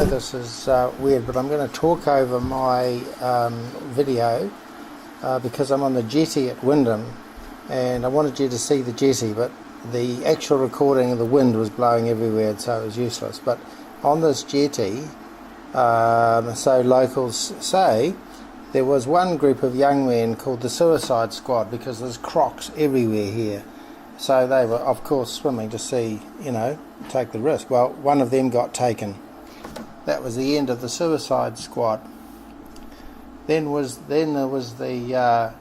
know this is weird, but I'm going to talk over my video because I'm on the jetty at Wyndham, and I wanted you to see the jetty, but the actual recording of the wind was blowing everywhere, so it was useless. But on this jetty, so locals say, there was one group of young men called the Suicide Squad, because there's crocs everywhere here. So they were, of course, swimming to see, take the risk. Well, one of them got taken. That was the end of the Suicide Squad. Then there was the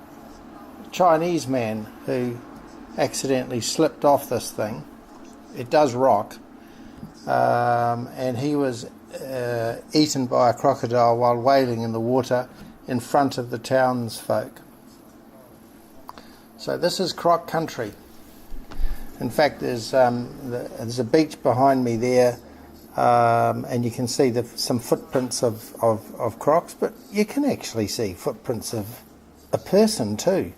Chinese man who accidentally slipped off this thing. It does rock. And he was eaten by a crocodile while wading in the water in front of the townsfolk. So this is croc country. In fact, there's a beach behind me there, and you can see some footprints of crocs, but you can actually see footprints of a person too.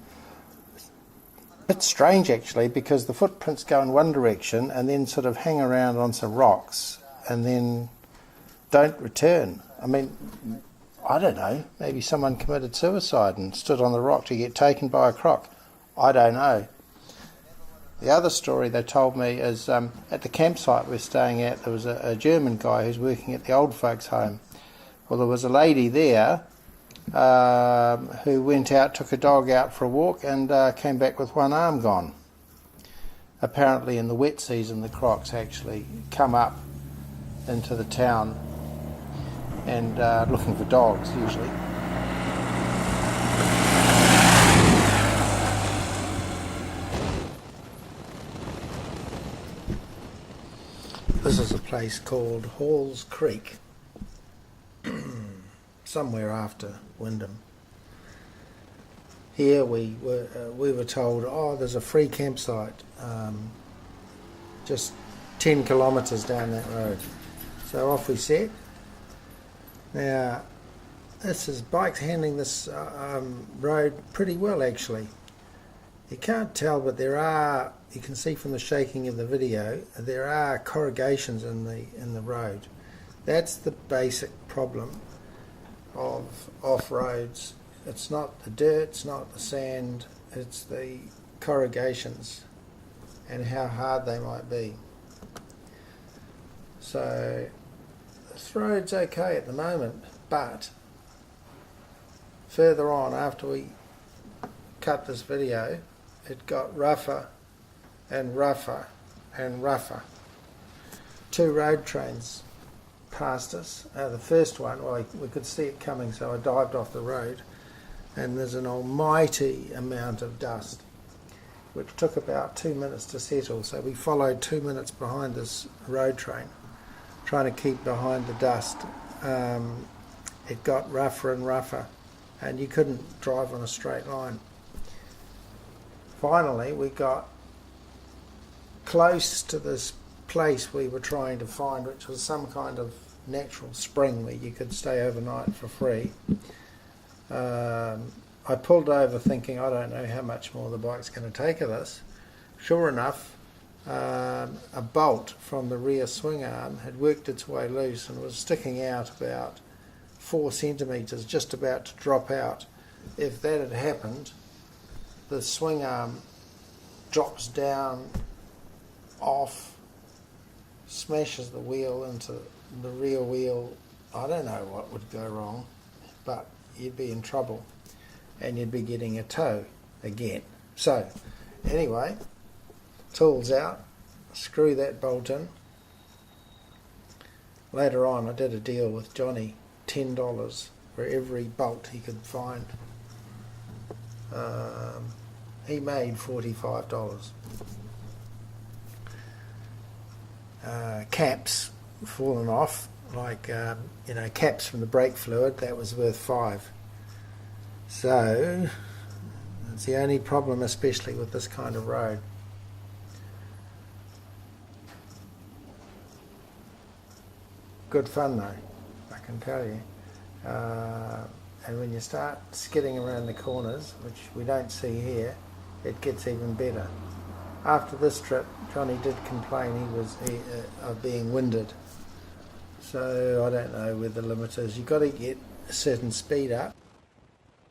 It's strange actually, because the footprints go in one direction and then sort of hang around on some rocks and then don't return. I mean, I don't know, maybe someone committed suicide and stood on the rock to get taken by a croc. I don't know. The other story they told me is at the campsite we're staying at, there was a German guy who's working at the old folks home. Well, there was a lady there who went out, took a dog out for a walk, and came back with one arm gone. Apparently in the wet season the crocs actually come up into the town and looking for dogs usually. This is a place called Halls Creek, somewhere after Wyndham. Here we were told, there's a free campsite just 10 kilometres down that road. So off we set. Now, this is bikes handling this road pretty well actually. You can't tell, but you can see from the shaking of the video, there are corrugations in the road. That's the basic problem of off-roads. It's not the dirt, it's not the sand, it's the corrugations and how hard they might be. So this road's okay at the moment, but further on, after we cut this video, it got rougher and rougher and rougher. 2 road trains passed us. The first one, we could see it coming, so I dived off the road, and there's an almighty amount of dust, which took about 2 minutes to settle. So we followed 2 minutes behind this road train, trying to keep behind the dust. It got rougher and rougher, and you couldn't drive on a straight line. Finally, we got close to this place we were trying to find, which was some kind of natural spring where you could stay overnight for free. I pulled over thinking, I don't know how much more the bike's going to take of this. Sure enough, a bolt from the rear swing arm had worked its way loose and was sticking out about 4 centimetres, just about to drop out. If that had happened, the swing arm drops down, off, smashes the wheel into the rear wheel. I don't know what would go wrong, but you'd be in trouble and you'd be getting a tow again. So anyway, tools out, screw that bolt in. Later on I did a deal with Johnny, $10 for every bolt he could find. He made $45. Caps fallen off, like caps from the brake fluid, that was worth $5. So it's the only problem, especially with this kind of road. Good fun though, I can tell you. And when you start skidding around the corners, which we don't see here, it gets even better. After this trip, Johnny did complain of being winded. So I don't know where the limit is. You've got to get a certain speed up.